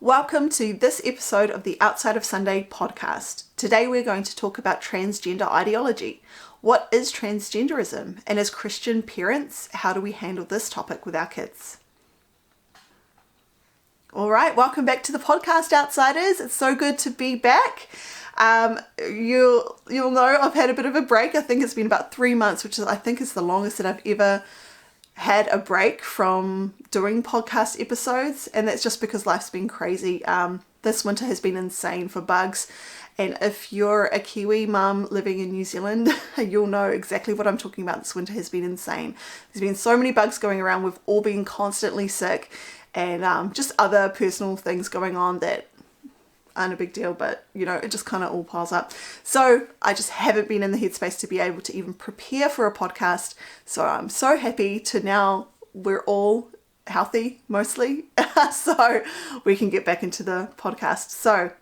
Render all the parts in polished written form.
Welcome to this episode of the Outside of Sunday podcast. Today we're going to talk about transgender ideology. What is transgenderism? And as Christian parents, how do we handle this topic with our kids? All right, welcome back to the podcast, Outsiders. It's so good to be back. You'll know I've had a bit of a break. I think it's been about 3 months, which I think is the longest that I've ever had a break from doing podcast episodes, and that's just because life's been crazy. This winter has been insane for bugs, and if you're a Kiwi mum living in New Zealand, you'll know exactly what I'm talking about. This winter has been insane. There's been so many bugs going around. We've all been constantly sick, and just other personal things going on that aren't a big deal, but it just kind of all piles up. So I just haven't been in the headspace to be able to even prepare for a podcast. So I'm so happy to now we're all healthy mostly, so we can get back into the podcast. So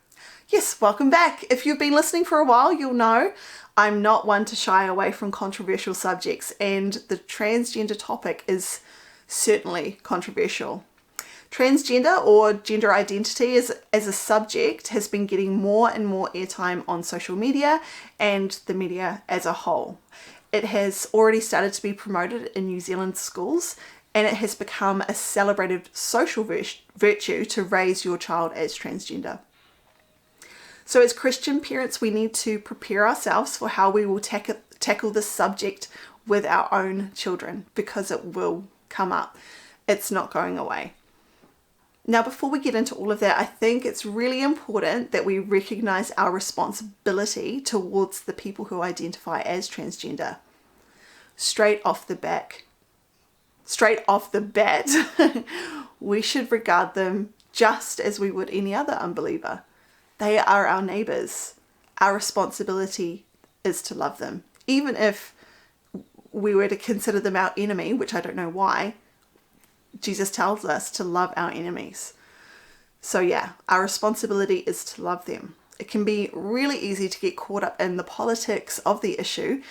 yes, welcome back. If you've been listening for a while, you'll know I'm not one to shy away from controversial subjects, and the transgender topic is certainly controversial. Transgender or gender identity as a subject has been getting more and more airtime on social media and the media as a whole. It has already started to be promoted in New Zealand schools, and it has become a celebrated social virtue to raise your child as transgender. So as Christian parents, we need to prepare ourselves for how we will tackle this subject with our own children, because it will come up. It's not going away. Now, before we get into all of that, I think it's really important that we recognize our responsibility towards the people who identify as transgender. Straight off the bat, we should regard them just as we would any other unbeliever. They are our neighbors. Our responsibility is to love them. Even if we were to consider them our enemy, which I don't know why, Jesus tells us to love our enemies. So yeah, our responsibility is to love them. It can be really easy to get caught up in the politics of the issue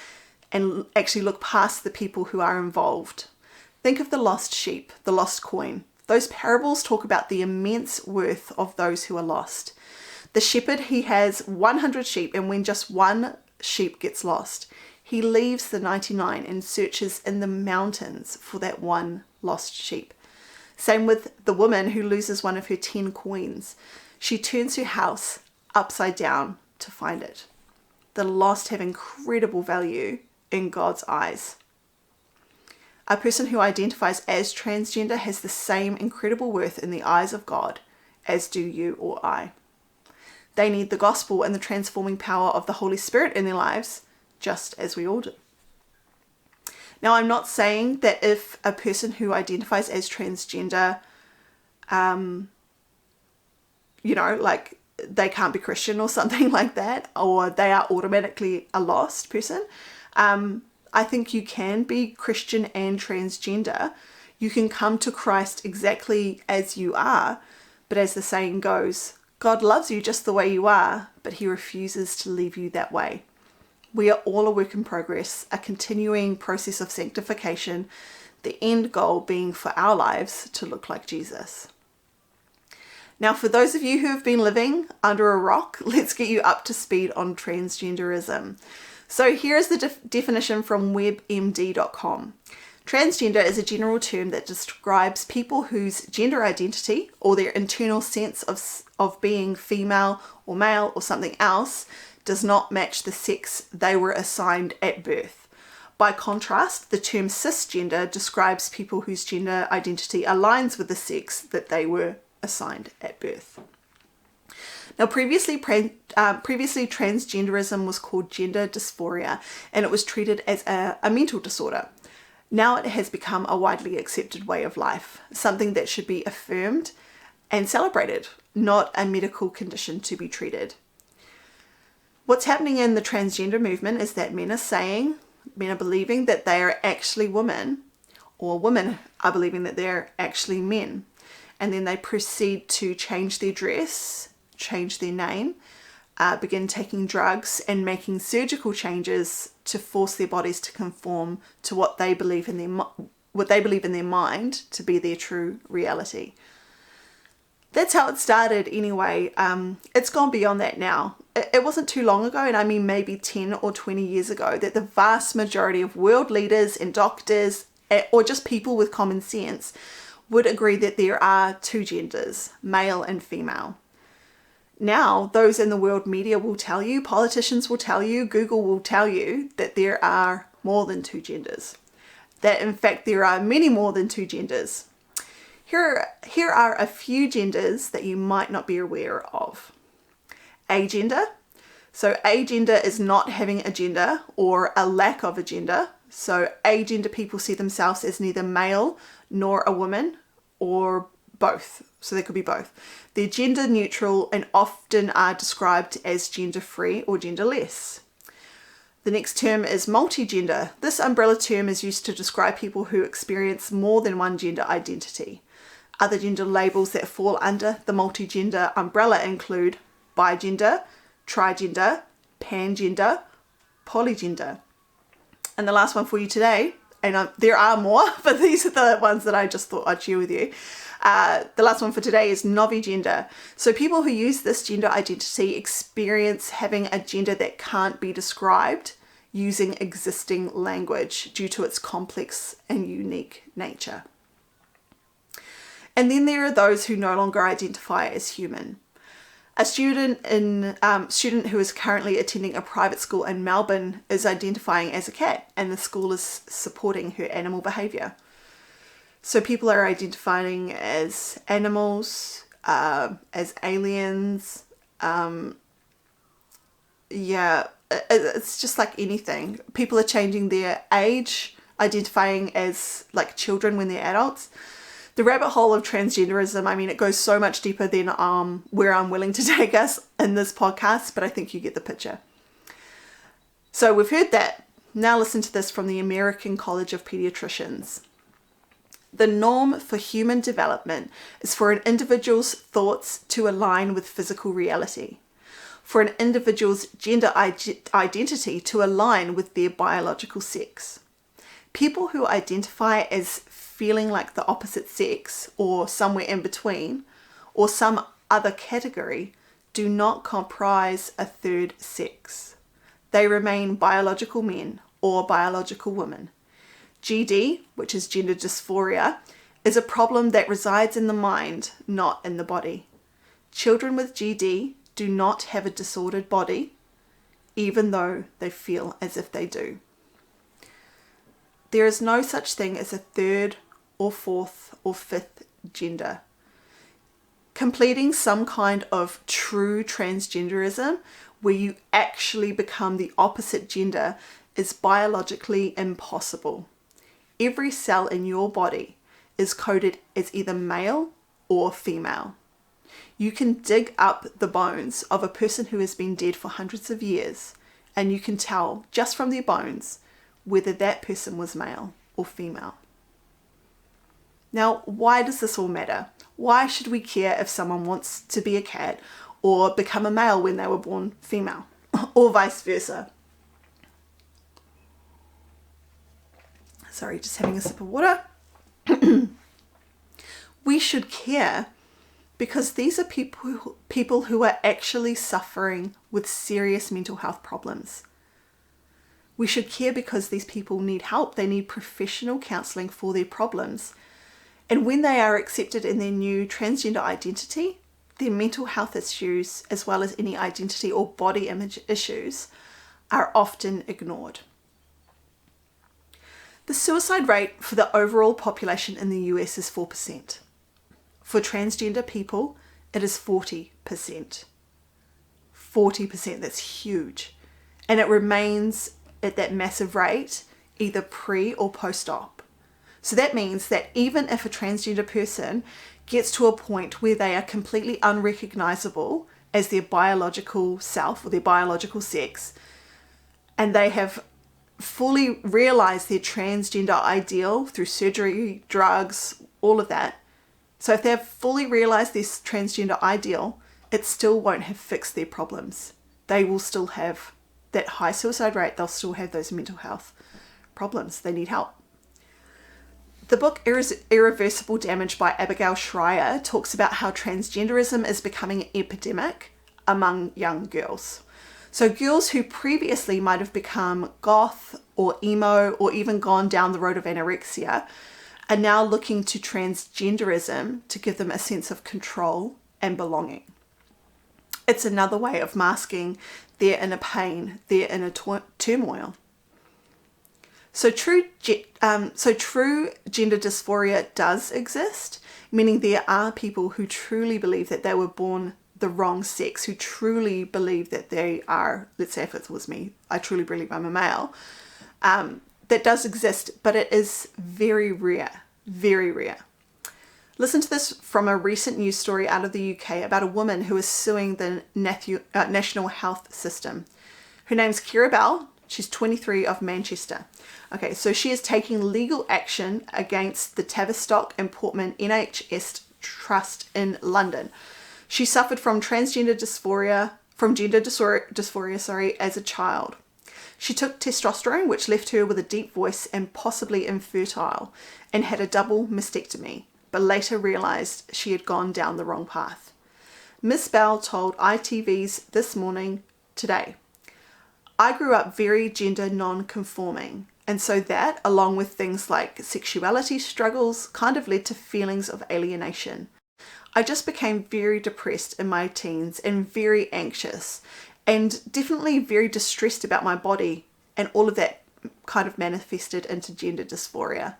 and actually look past the people who are involved. Think of the lost sheep, the lost coin. Those parables talk about the immense worth of those who are lost. The shepherd, he has 100 sheep, and when just one sheep gets lost, he leaves the 99 and searches in the mountains for that one lost sheep. Same with the woman who loses one of her 10 coins. She turns her house upside down to find it. The lost have incredible value in God's eyes. A person who identifies as transgender has the same incredible worth in the eyes of God as do you or I. They need the gospel and the transforming power of the Holy Spirit in their lives, just as we all do. Now, I'm not saying that if a person who identifies as transgender, they can't be Christian or something like that, or they are automatically a lost person. I think you can be Christian and transgender. You can come to Christ exactly as you are, but as the saying goes, God loves you just the way you are, but he refuses to leave you that way. We are all a work in progress, a continuing process of sanctification, the end goal being for our lives to look like Jesus. Now, for those of you who have been living under a rock, let's get you up to speed on transgenderism. So here is the definition from webmd.com. Transgender is a general term that describes people whose gender identity or their internal sense of being female or male or something else does not match the sex they were assigned at birth. By contrast, the term cisgender describes people whose gender identity aligns with the sex that they were assigned at birth. Now, previously transgenderism was called gender dysphoria, and it was treated as a mental disorder. Now it has become a widely accepted way of life, something that should be affirmed and celebrated, not a medical condition to be treated. What's happening in the transgender movement is that men are believing that they are actually women, or women are believing that they're actually men. And then they proceed to change their dress, change their name, begin taking drugs and making surgical changes to force their bodies to conform to what they believe in their mind to be their true reality. That's how it started anyway. It's gone beyond that now. It wasn't too long ago, and I mean maybe 10 or 20 years ago, that the vast majority of world leaders and doctors, or just people with common sense, would agree that there are two genders, male and female. Now, those in the world media will tell you, politicians will tell you, Google will tell you that there are more than two genders. That in fact there are many more than two genders. Here are a few genders that you might not be aware of. Agender. So agender is not having a gender or a lack of a gender. So agender people see themselves as neither male nor a woman or both. So they could be both. They're gender neutral and often are described as gender free or genderless. The next term is multigender. This umbrella term is used to describe people who experience more than one gender identity. Other gender labels that fall under the multigender umbrella include bigender, trigender, pangender, polygender. And the last one for you today, and there are more, but these are the ones that I just thought I'd share with you. The last one for today is novigender. So people who use this gender identity experience having a gender that can't be described using existing language due to its complex and unique nature. And then there are those who no longer identify as human. A student who is currently attending a private school in Melbourne is identifying as a cat, and the school is supporting her animal behaviour. So people are identifying as animals, as aliens. It's just like anything. People are changing their age, identifying as like children when they're adults. The rabbit hole of transgenderism, I mean, it goes so much deeper than where I'm willing to take us in this podcast, but I think you get the picture. So we've heard that. Now listen to this from the American College of Pediatricians. The norm for human development is for an individual's thoughts to align with physical reality, for an individual's gender identity to align with their biological sex. People who identify as feeling like the opposite sex or somewhere in between or some other category do not comprise a third sex. They remain biological men or biological women. GD, which is gender dysphoria, is a problem that resides in the mind, not in the body. Children with GD do not have a disordered body, even though they feel as if they do. There is no such thing as a third or fourth or fifth gender. Completing some kind of true transgenderism, where you actually become the opposite gender, is biologically impossible. Every cell in your body is coded as either male or female. You can dig up the bones of a person who has been dead for hundreds of years, and you can tell just from their bones whether that person was male or female. Now, why does this all matter? Why should we care if someone wants to be a cat or become a male when they were born female, or vice versa? Sorry, just having a sip of water. We should care because these are people who are actually suffering with serious mental health problems. We should care because these people need help. They need professional counselling for their problems. And when they are accepted in their new transgender identity, their mental health issues, as well as any identity or body image issues, are often ignored. The suicide rate for the overall population in the US is 4%. For transgender people, it is 40%. 40%, that's huge. And it remains at that massive rate, either pre or post-op. So that means that even if a transgender person gets to a point where they are completely unrecognizable as their biological self or their biological sex, and they have fully realized their transgender ideal through surgery, drugs, all of that. So if they've fully realized this transgender ideal, it still won't have fixed their problems. They will still have that high suicide rate. They'll still have those mental health problems. They need help. The book Irreversible Damage by Abigail Schreier talks about how transgenderism is becoming an epidemic among young girls. So girls who previously might have become goth or emo or even gone down the road of anorexia are now looking to transgenderism to give them a sense of control and belonging. It's another way of masking their inner pain, their inner turmoil. So true gender dysphoria does exist, meaning there are people who truly believe that they were born the wrong sex, who truly believe that they are, let's say if it was me, I truly believe I'm a male. That does exist, but it is very rare, very rare. Listen to this from a recent news story out of the UK about a woman who is suing the National Health System. Her name's Kira Bell. She's 23 of Manchester. Okay, so she is taking legal action against the Tavistock and Portman NHS Trust in London. She suffered from gender dysphoria, as a child. She took testosterone, which left her with a deep voice and possibly infertile, and had a double mastectomy, but later realised she had gone down the wrong path. Miss Bell told ITV's This Morning Today, "I grew up very gender non-conforming, and so that, along with things like sexuality struggles, kind of led to feelings of alienation. I just became very depressed in my teens and very anxious and definitely very distressed about my body, and all of that kind of manifested into gender dysphoria."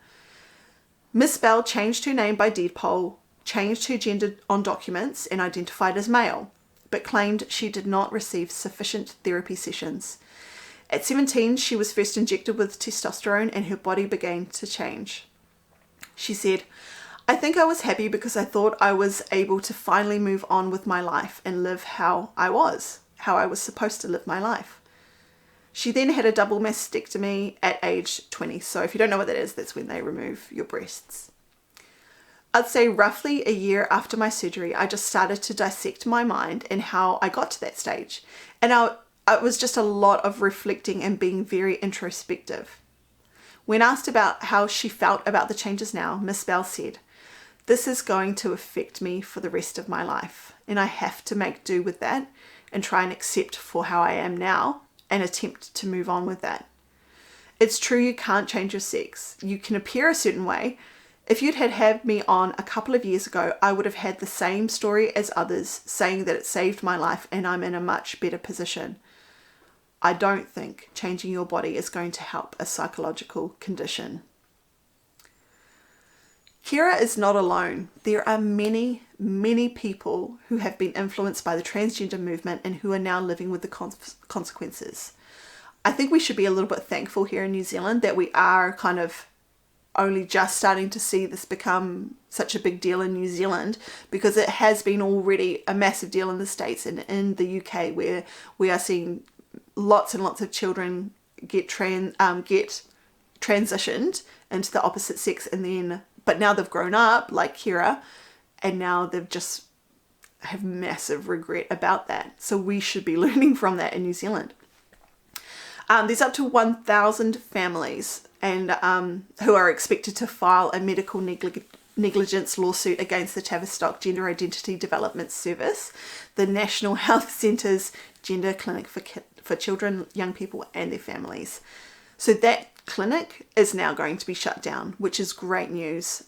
Miss Bell changed her name by deed poll, changed her gender on documents and identified as male, but claimed she did not receive sufficient therapy sessions. At 17, she was first injected with testosterone and her body began to change. She said, "I think I was happy because I thought I was able to finally move on with my life and live how I was supposed to live my life." She then had a double mastectomy at age 20. So if you don't know what that is, that's when they remove your breasts. I'd say roughly a year after my surgery, I just started to dissect my mind and how I got to that stage. And it was just a lot of reflecting and being very introspective. When asked about how she felt about the changes now, Miss Bell said, "This is going to affect me for the rest of my life, and I have to make do with that and try and accept for how I am now and attempt to move on with that. It's true you can't change your sex. You can appear a certain way. If you'd had me on a couple of years ago, I would have had the same story as others, saying that it saved my life and I'm in a much better position. I don't think changing your body is going to help a psychological condition." Kira is not alone. There are many, many people who have been influenced by the transgender movement and who are now living with the consequences. I think we should be a little bit thankful here in New Zealand that we are kind of only just starting to see this become such a big deal in New Zealand, because it has been already a massive deal in the States and in the UK, where we are seeing lots and lots of children get transitioned into the opposite sex, but now they've grown up like Kira, and now they've just have massive regret about that. So we should be learning from that in New Zealand. There's up to 1,000 families and who are expected to file a medical negligence lawsuit against the Tavistock Gender Identity Development Service, the National Health Centre's gender clinic for children, young people and their families. So that clinic is now going to be shut down, which is great news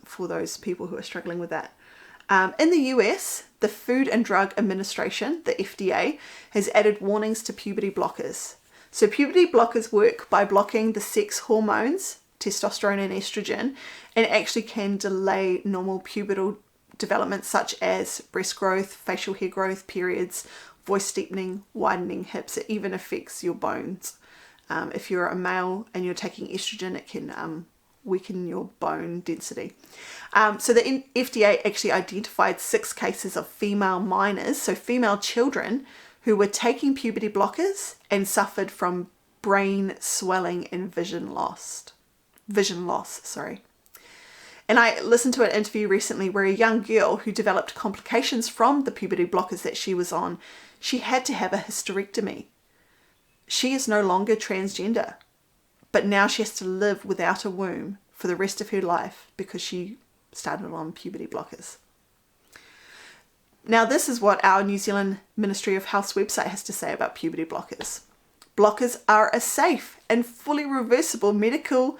for those people who are struggling with that. In the US, the Food and Drug Administration, the FDA, has added warnings to puberty blockers. So puberty blockers work by blocking the sex hormones, testosterone and estrogen, and actually can delay normal pubertal development such as breast growth, facial hair growth, periods, voice deepening, widening hips. It even affects your bones. If you're a male and you're taking estrogen, it can weaken your bone density. So the FDA actually identified 6 cases of female minors, so female children, who were taking puberty blockers and suffered from brain swelling and vision loss. And I listened to an interview recently where a young girl who developed complications from the puberty blockers that she was on, she had to have a hysterectomy. She is no longer transgender, but now she has to live without a womb for the rest of her life because she started on puberty blockers. Now, this is what our New Zealand Ministry of Health's website has to say about puberty blockers. Blockers are a safe and fully reversible medicine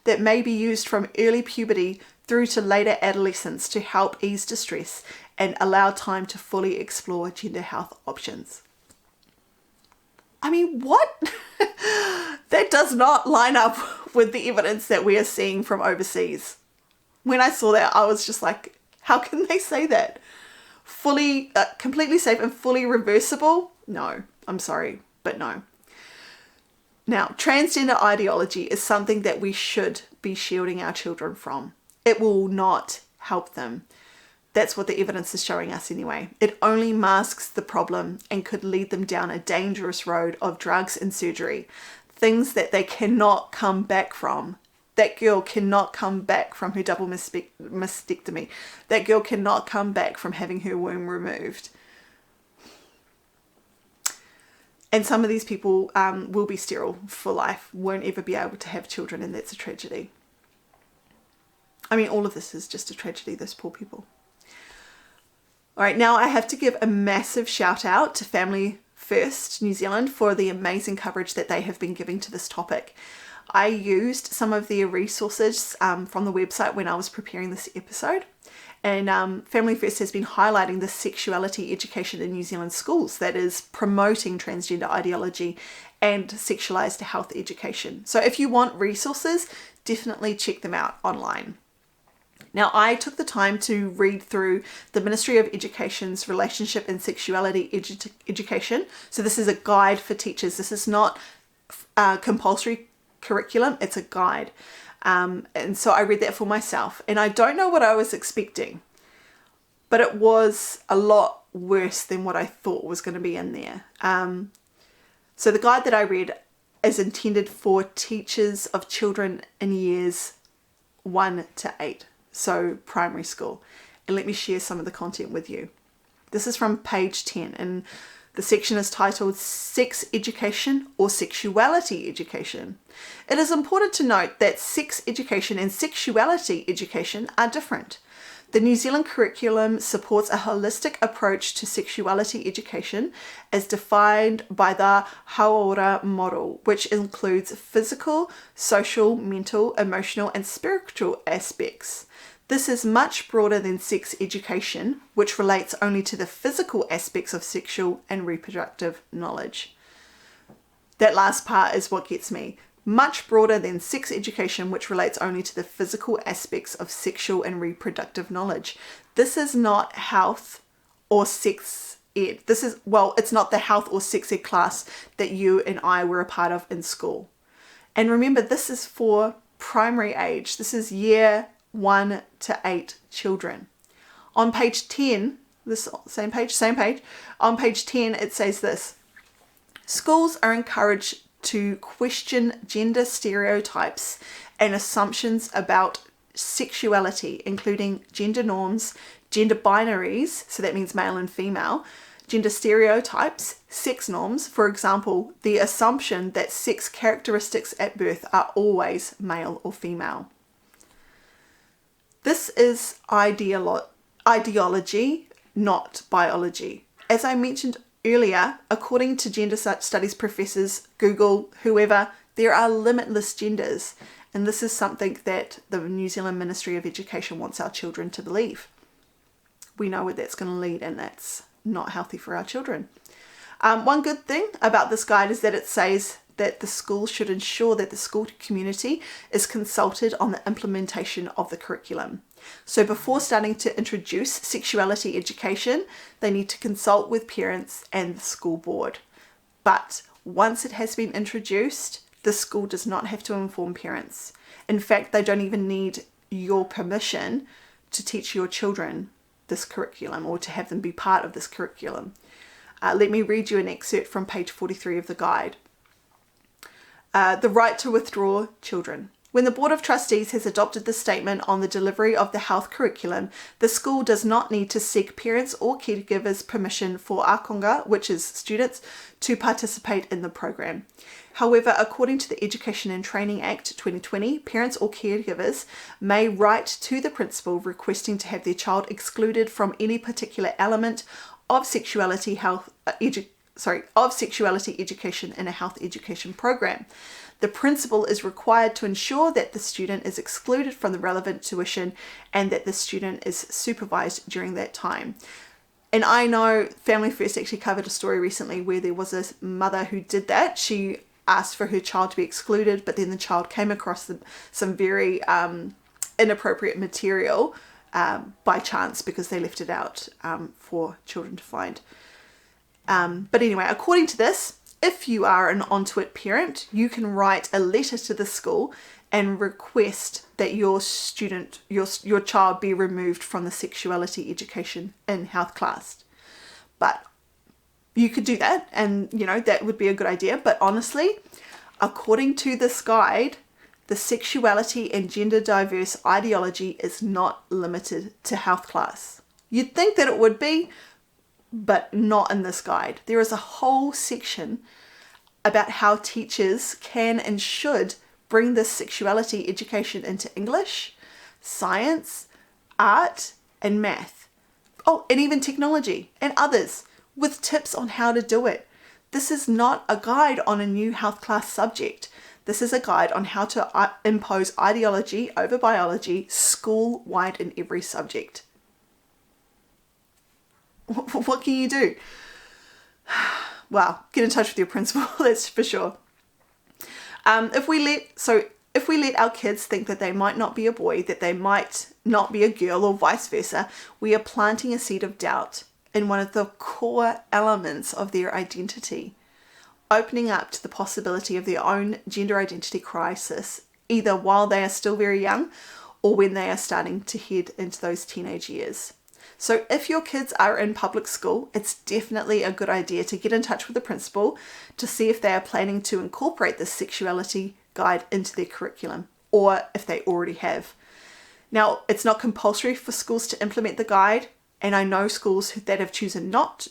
that may be used from early puberty through to later adolescence to help ease distress and allow time to fully explore gender health options. I mean, what? That does not line up with the evidence that we are seeing from overseas. When I saw that, I was just like, how can they say that? Fully, completely safe and fully reversible? No, I'm sorry, but no. Now, transgender ideology is something that we should be shielding our children from. It will not help them. That's what the evidence is showing us anyway. It only masks the problem and could lead them down a dangerous road of drugs and surgery, things that they cannot come back from. That girl cannot come back from her double mastectomy. That girl cannot come back from having her womb removed. And some of these people will be sterile for life, won't ever be able to have children, and that's a tragedy. I mean, all of this is just a tragedy, those poor people. All right, now I have to give a massive shout out to Family First New Zealand for the amazing coverage that they have been giving to this topic. I used some of their resources from the website when I was preparing this episode. And Family First has been highlighting the sexuality education in New Zealand schools that is promoting transgender ideology and sexualized health education. So if you want resources, definitely check them out online. Now, I took the time to read through the Ministry of Education's Relationship and Sexuality Education. So this is a guide for teachers. This is not compulsory curriculum, it's a guide. And so I read that for myself, and I don't know what I was expecting, but it was a lot worse than what I thought was going to be in there. So the guide that I read is intended for teachers of children in years 1 to 8, so primary school. And let me share some of the content with you. This is from page 10, and the section is titled Sex Education or Sexuality Education. It is important to note that sex education and sexuality education are different. The New Zealand curriculum supports a holistic approach to sexuality education as defined by the Hauora model, which includes physical, social, mental, emotional, and spiritual aspects. This is much broader than sex education, which relates only to the physical aspects of sexual and reproductive knowledge. That last part is what gets me. Much broader than sex education, which relates only to the physical aspects of sexual and reproductive knowledge. This is not health or sex ed. It's not the health or sex ed class that you and I were a part of in school. And remember, this is for primary age. This is year 1 to 8 children. On page 10, same page, on page 10 it says this: schools are encouraged to question gender stereotypes and assumptions about sexuality, including gender norms, gender binaries, so that means male and female, gender stereotypes, sex norms, for example, the assumption that sex characteristics at birth are always male or female. This is ideology, not biology. As I mentioned earlier, according to gender studies professors, Google, whoever, there are limitless genders. And this is something that the New Zealand Ministry of Education wants our children to believe. We know where that's going to lead, and that's not healthy for our children. One good thing about this guide is that it says that the school should ensure that the school community is consulted on the implementation of the curriculum. So before starting to introduce sexuality education, they need to consult with parents and the school board. But once it has been introduced, the school does not have to inform parents. In fact, they don't even need your permission to teach your children this curriculum or to have them be part of this curriculum. Let me read you an excerpt from page 43 of the guide. The right to withdraw children. When the Board of Trustees has adopted the statement on the delivery of the health curriculum, the school does not need to seek parents or caregivers' permission for akonga, which is students, to participate in the program. However, according to the Education and Training Act 2020, parents or caregivers may write to the principal requesting to have their child excluded from any particular element of sexuality education in a health education program. The principal is required to ensure that the student is excluded from the relevant tuition and that the student is supervised during that time. And I know Family First actually covered a story recently where there was a mother who did that. She asked for her child to be excluded, but then the child came across some very inappropriate material by chance because they left it out for children to find. But anyway, according to this, if you are an onto-it parent, you can write a letter to the school and request that your child be removed from the sexuality education in health class. But you could do that, and that would be a good idea. But honestly, according to this guide, the sexuality and gender diverse ideology is not limited to health class. You'd think that it would be, but not in this guide. There is a whole section about how teachers can and should bring this sexuality education into English, science, art, and math. Oh, and even technology and others, with tips on how to do it. This is not a guide on a new health class subject. This is a guide on how to impose ideology over biology school-wide in every subject. What can you do? Well, get in touch with your principal, that's for sure. If we let our kids think that they might not be a boy, that they might not be a girl, or vice versa, we are planting a seed of doubt in one of the core elements of their identity, opening up to the possibility of their own gender identity crisis, either while they are still very young or when they are starting to head into those teenage years. So if your kids are in public school, it's definitely a good idea to get in touch with the principal to see if they are planning to incorporate this sexuality guide into their curriculum, or if they already have. Now, it's not compulsory for schools to implement the guide, and I know schools that have chosen not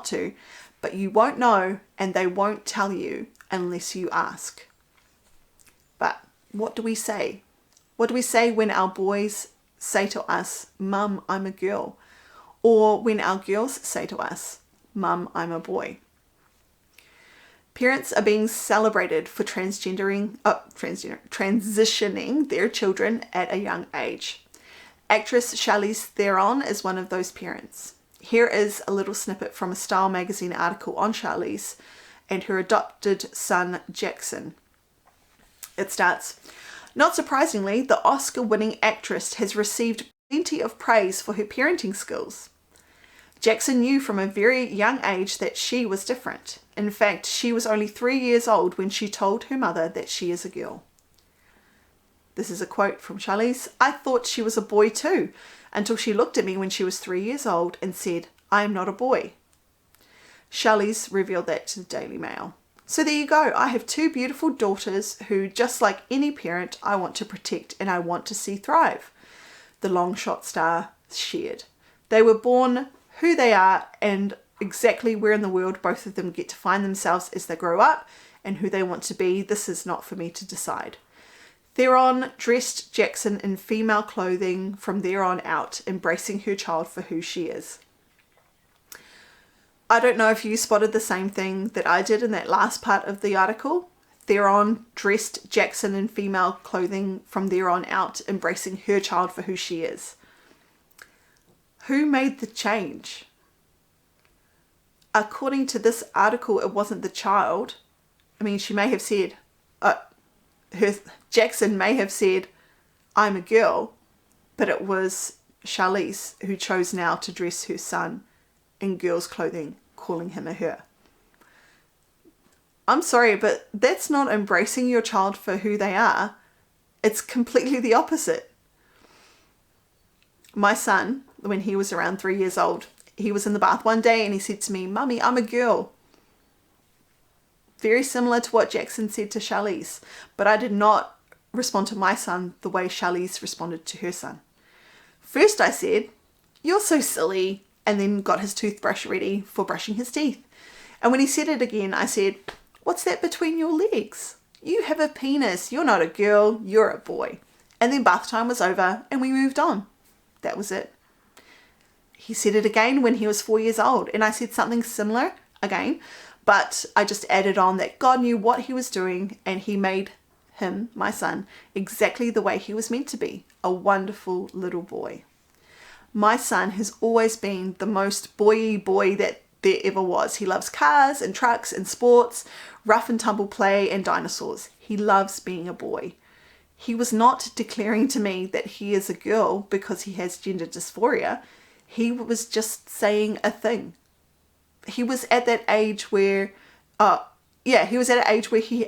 to, but you won't know and they won't tell you unless you ask. But what do we say? What do we say when our boys say to us, "Mum, I'm a girl," or when our girls say to us, "Mum, I'm a boy"? Parents are being celebrated for transitioning their children at a young age. Actress Charlize Theron is one of those parents. Here is a little snippet from a Style magazine article on Charlize and her adopted son Jackson. It starts, "Not surprisingly, the Oscar-winning actress has received plenty of praise for her parenting skills. Jackson knew from a very young age that she was different. In fact, she was only 3 years old when she told her mother that she is a girl." This is a quote from Charlize. "I thought she was a boy too, until she looked at me when she was 3 years old and said, 'I am not a boy.'" Charlize revealed that to the Daily Mail. So there you go. I have two beautiful daughters who, just like any parent, I want to protect and I want to see thrive. The long shot star shared. They were born who they are, and exactly where in the world both of them get to find themselves as they grow up and who they want to be, this is not for me to decide. Theron dressed Jackson in female clothing from there on out, embracing her child for who she is. I don't know if you spotted the same thing that I did in that last part of the article. Theron dressed Jackson in female clothing from there on out, embracing her child for who she is. Who made the change? According to this article, it wasn't the child. I mean, she may have said, Jackson may have said, "I'm a girl," but it was Charlize who chose now to dress her son in girl's clothing, calling him a her. I'm sorry, but that's not embracing your child for who they are. It's completely the opposite. My son, when he was around 3 years old, he was in the bath one day and he said to me, "Mummy, I'm a girl." Very similar to what Jackson said to Charlize, but I did not respond to my son the way Charlize responded to her son. First I said, "You're so silly," and then got his toothbrush ready for brushing his teeth. And when he said it again, I said, What's that between your legs? You have a penis. You're not a girl. You're a boy. And then bath time was over and we moved on. That was it. He said it again when he was 4 years old, and I said something similar again, but I just added on that God knew what he was doing and he made him, my son, exactly the way he was meant to be, a wonderful little boy. My son has always been the most boy-y boy that there ever was. He loves cars and trucks and sports, rough and tumble play and dinosaurs. He loves being a boy. He was not declaring to me that he is a girl because he has gender dysphoria. He was just saying a thing. He was at that age where, he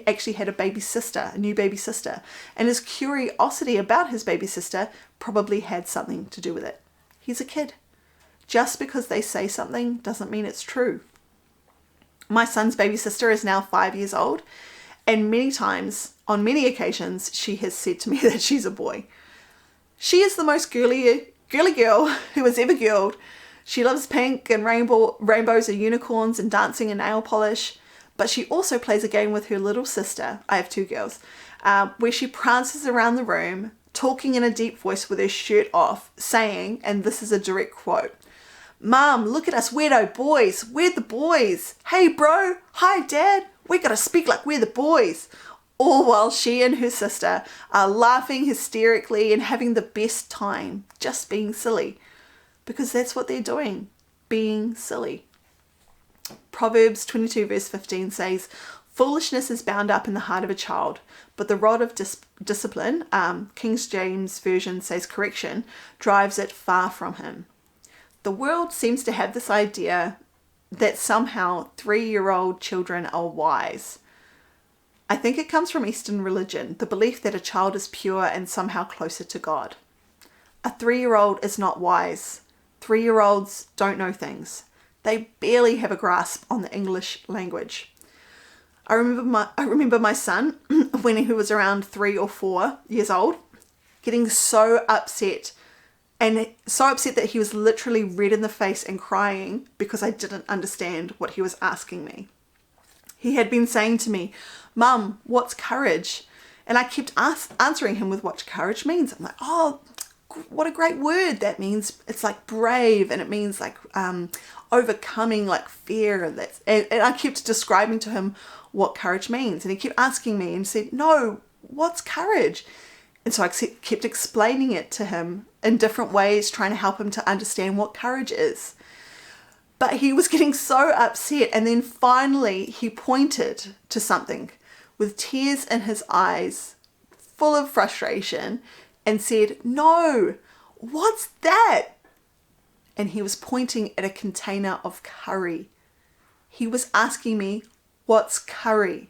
actually had a baby sister, a new baby sister. And his curiosity about his baby sister probably had something to do with it. He's a kid. Just because they say something doesn't mean it's true. My son's baby sister is now 5 years old. And many times, on many occasions, she has said to me that she's a boy. She is the most girly girl who has ever girled. She loves pink and rainbows and unicorns and dancing and nail polish. But she also plays a game with her little sister. I have two girls. Where she prances around the room, talking in a deep voice with her shirt off, saying, and this is a direct quote, "Mom, look at us weirdo boys. We're the boys. Hey bro. Hi dad. We gotta speak like we're the boys." All while she and her sister are laughing hysterically and having the best time, just being silly. Because that's what they're doing, being silly. Proverbs 22 verse 15 says, "Foolishness is bound up in the heart of a child, but the rod of discipline," King James Version says correction, "drives it far from him." The world seems to have this idea that somehow 3-year-old children are wise. I think it comes from Eastern religion, the belief that a child is pure and somehow closer to God. A 3-year-old is not wise. 3-year-olds don't know things. They barely have a grasp on the English language. I remember my son, when he was around 3 or 4 years old, getting so upset that he was literally red in the face and crying because I didn't understand what he was asking me. He had been saying to me, "Mum, what's courage?" And I kept answering him with what courage means. I'm like, "Oh, what a great word that means." It's like brave, and it means like overcoming like fear. And I kept describing to him what courage means. And he kept asking me and said, "No, what's courage?" And so I kept explaining it to him in different ways, trying to help him to understand what courage is. But he was getting so upset, and then finally he pointed to something with tears in his eyes, full of frustration, and said, "No, what's that?" And he was pointing at a container of curry. He was asking me, "What's curry?"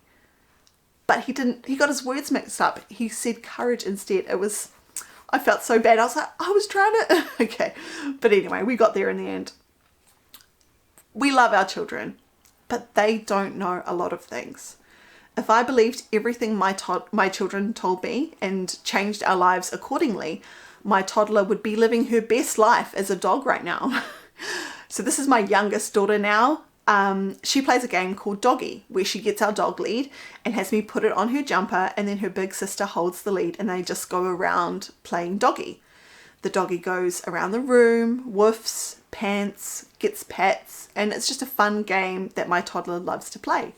But he got his words mixed up. He said courage instead. I felt so bad. I was like, I was trying to, okay. But anyway, we got there in the end. We love our children, but they don't know a lot of things. If I believed everything my children told me and changed our lives accordingly, my toddler would be living her best life as a dog right now. So this is my youngest daughter now. She plays a game called Doggy, where she gets our dog lead and has me put it on her jumper, and then her big sister holds the lead and they just go around playing doggy. The doggy goes around the room, woofs, pants, gets pats, and it's just a fun game that my toddler loves to play.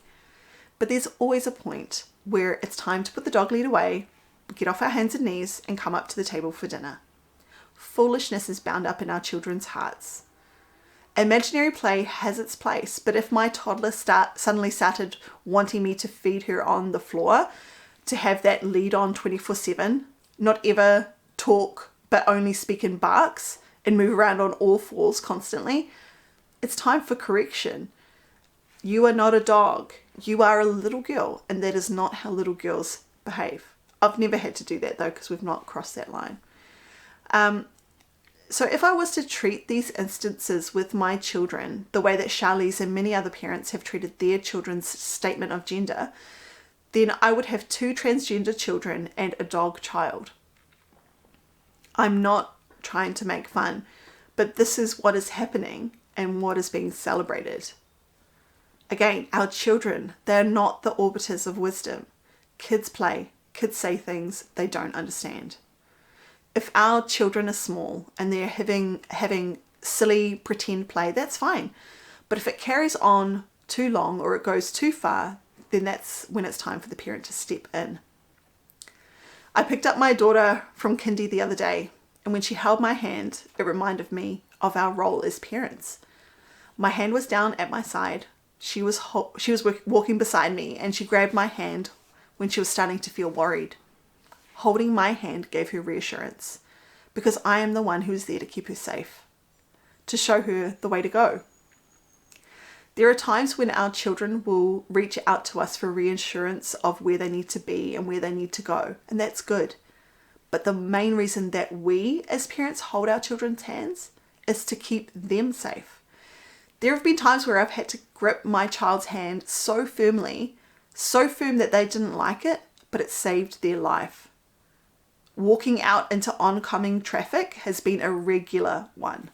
But there's always a point where it's time to put the dog lead away, get off our hands and knees, and come up to the table for dinner. Foolishness is bound up in our children's hearts. Imaginary play has its place, but if my toddler suddenly started wanting me to feed her on the floor, to have that lead on 24/7, not ever talk but only speak in barks, and move around on all fours constantly, it's time for correction. You are not a dog. You are a little girl, and that is not how little girls behave. I've never had to do that though, because we've not crossed that line. So if I was to treat these instances with my children the way that Charlize and many other parents have treated their children's statement of gender, then I would have 2 transgender children and a dog child. I'm not trying to make fun, but this is what is happening and what is being celebrated. Again, our children, they're not the arbiters of wisdom. Kids play, kids say things they don't understand. If our children are small and they're having silly pretend play, that's fine. But if it carries on too long or it goes too far, then that's when it's time for the parent to step in. I picked up my daughter from kindy the other day, and when she held my hand, it reminded me of our role as parents. My hand was down at my side. She was walking beside me, and she grabbed my hand when she was starting to feel worried. Holding my hand gave her reassurance, because I am the one who is there to keep her safe, to show her the way to go. There are times when our children will reach out to us for reassurance of where they need to be and where they need to go, and that's good. But the main reason that we as parents hold our children's hands is to keep them safe. There have been times where I've had to grip my child's hand so firmly, so firm that they didn't like it, but it saved their life. Walking out into oncoming traffic has been a regular one.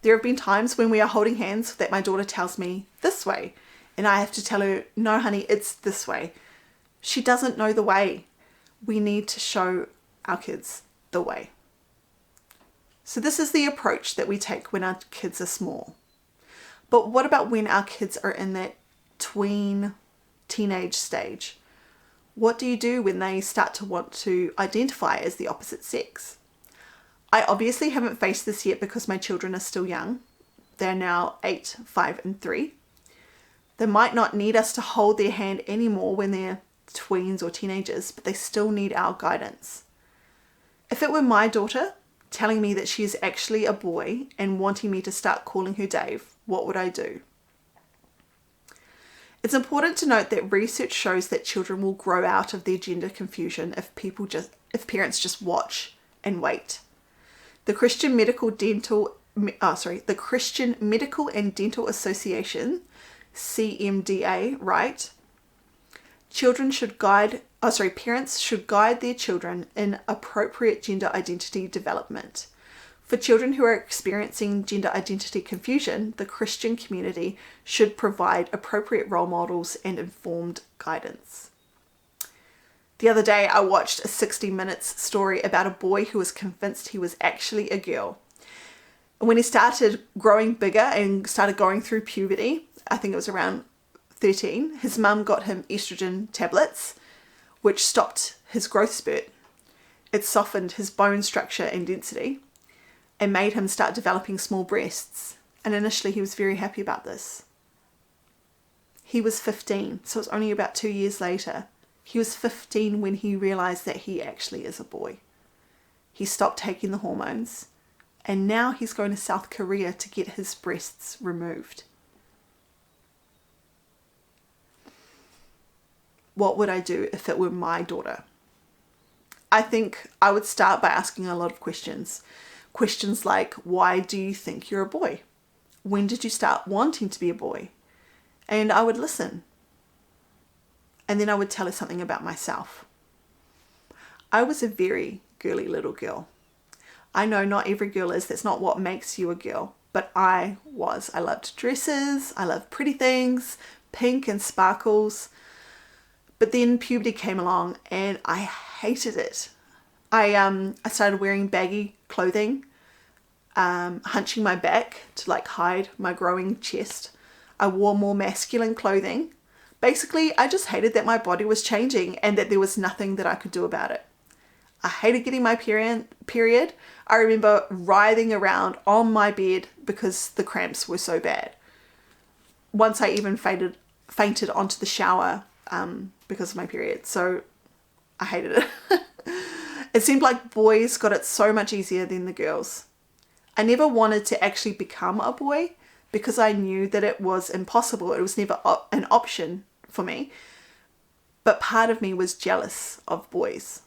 There have been times when we are holding hands that my daughter tells me this way, and I have to tell her, no honey, it's this way. She doesn't know the way. We need to show our kids the way. So this is the approach that we take when our kids are small. But what about when our kids are in that teenage stage? What do you do when they start to want to identify as the opposite sex? I obviously haven't faced this yet because my children are still young. They're now 8, 5, and 3. They might not need us to hold their hand anymore when they're tweens or teenagers, but they still need our guidance. If it were my daughter telling me that she is actually a boy and wanting me to start calling her Dave, what would I do? It's important to note that research shows that children will grow out of their gender confusion if parents just watch and wait. The Christian Medical and Dental Association, CMDA, write, parents should guide their children in appropriate gender identity development. For children who are experiencing gender identity confusion, the Christian community should provide appropriate role models and informed guidance. The other day, I watched a 60 Minutes story about a boy who was convinced he was actually a girl. And when he started growing bigger and started going through puberty, I think it was around 13, his mum got him estrogen tablets, which stopped his growth spurt. It softened his bone structure and density and made him start developing small breasts. And initially he was very happy about this. He was 15, so it was only about 2 years later. He was 15 when he realized that he actually is a boy. He stopped taking the hormones, and now he's going to South Korea to get his breasts removed. What would I do if it were my daughter? I think I would start by asking a lot of questions. Questions like, why do you think you're a boy? When did you start wanting to be a boy? And I would listen. And then I would tell her something about myself. I was a very girly little girl. I know not every girl is. That's not what makes you a girl. But I was. I loved dresses. I loved pretty things, pink and sparkles. But then puberty came along and I hated it. I started wearing baggy clothing, hunching my back to hide my growing chest. I wore more masculine clothing. Basically, I just hated that my body was changing and that there was nothing that I could do about it. I hated getting my period. I remember writhing around on my bed because the cramps were so bad. Once I even fainted onto the shower because of my period. So I hated it. It seemed like boys got it so much easier than the girls. I never wanted to actually become a boy because I knew that it was impossible. It was never an option for me. But part of me was jealous of boys.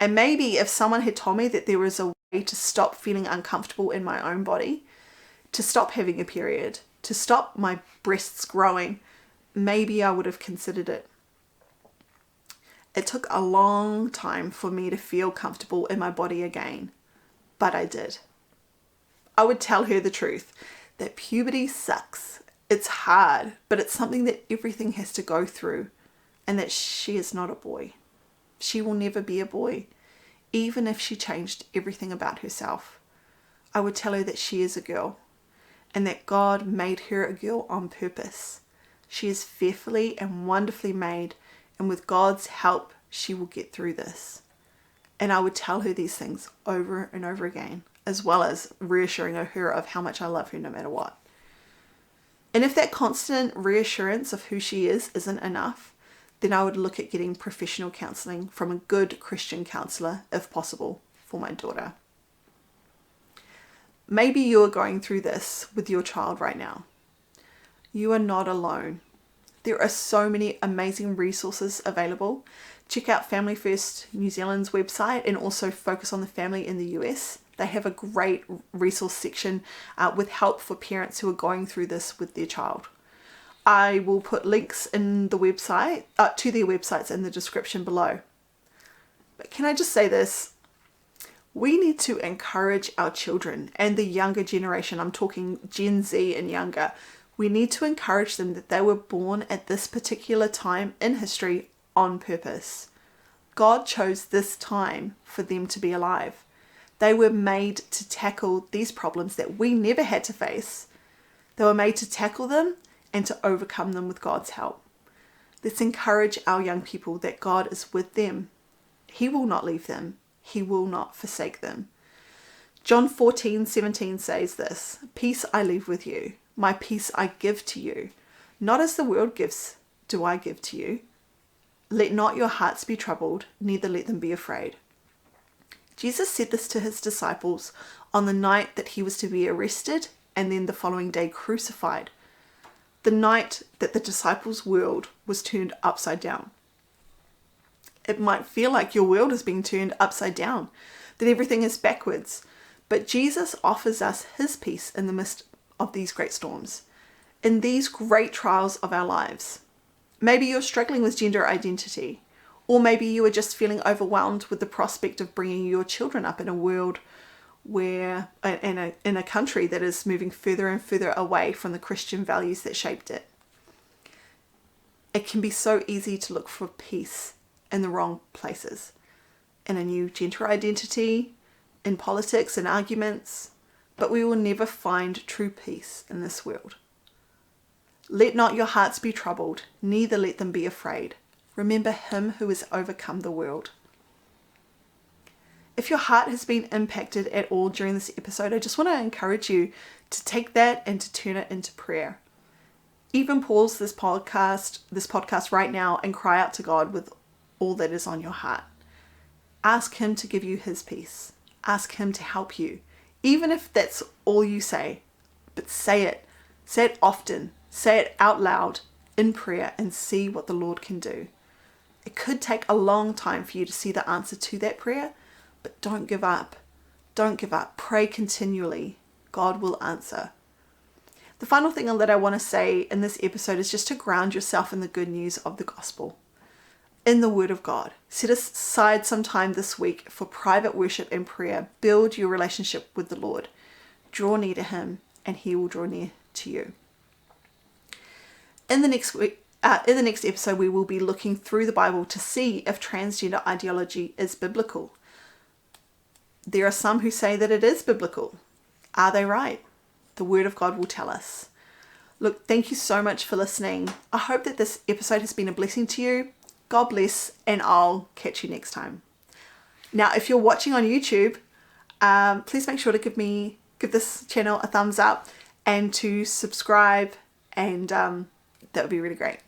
And maybe if someone had told me that there was a way to stop feeling uncomfortable in my own body, to stop having a period, to stop my breasts growing, maybe I would have considered it. It took a long time for me to feel comfortable in my body again, but I did. I would tell her the truth, that puberty sucks. It's hard, but it's something that everything has to go through, and that she is not a boy. She will never be a boy, even if she changed everything about herself. I would tell her that she is a girl, and that God made her a girl on purpose. She is fearfully and wonderfully made, and with God's help, she will get through this. And I would tell her these things over and over again, as well as reassuring her of how much I love her no matter what. And if that constant reassurance of who she is isn't enough, then I would look at getting professional counselling from a good Christian counsellor, if possible, for my daughter. Maybe you are going through this with your child right now. You are not alone. There are so many amazing resources available. Check out Family First New Zealand's website and also Focus on the Family in the US. They have a great resource section with help for parents who are going through this with their child. I will put links in the website to their websites in the description below. But can I just say this? We need to encourage our children and the younger generation. I'm talking Gen Z and younger. We need to encourage them that they were born at this particular time in history on purpose. God chose this time for them to be alive. They were made to tackle these problems that we never had to face. They were made to tackle them and to overcome them with God's help. Let's encourage our young people that God is with them. He will not leave them. He will not forsake them. John 14:17 says this, "Peace I leave with you. My peace I give to you. Not as the world gives, do I give to you. Let not your hearts be troubled, neither let them be afraid." Jesus said this to his disciples on the night that he was to be arrested and then the following day crucified. The night that the disciples' world was turned upside down. It might feel like your world is being turned upside down, that everything is backwards, but Jesus offers us his peace in the midst of these great storms, in these great trials of our lives. Maybe you're struggling with gender identity, or maybe you are just feeling overwhelmed with the prospect of bringing your children up in a world where, in a country that is moving further and further away from the Christian values that shaped it. It can be so easy to look for peace in the wrong places, in a new gender identity, in politics and arguments, but we will never find true peace in this world. Let not your hearts be troubled, neither let them be afraid. Remember him who has overcome the world. If your heart has been impacted at all during this episode, I just want to encourage you to take that and to turn it into prayer. Even pause this podcast right now and cry out to God with all that is on your heart. Ask him to give you his peace. Ask him to help you, even if that's all you say. But say it. Say it often. Say it out loud in prayer and see what the Lord can do. It could take a long time for you to see the answer to that prayer, but don't give up. Don't give up. Pray continually. God will answer. The final thing that I want to say in this episode is just to ground yourself in the good news of the gospel, in the Word of God. Set aside some time this week for private worship and prayer. Build your relationship with the Lord. Draw near to him and he will draw near to you. In the next episode, we will be looking through the Bible to see if transgender ideology is biblical. There are some who say that it is biblical. Are they right? The Word of God will tell us. Look, thank you so much for listening. I hope that this episode has been a blessing to you. God bless, and I'll catch you next time. Now, if you're watching on YouTube, please make sure to give this channel a thumbs up and to subscribe, and that would be really great.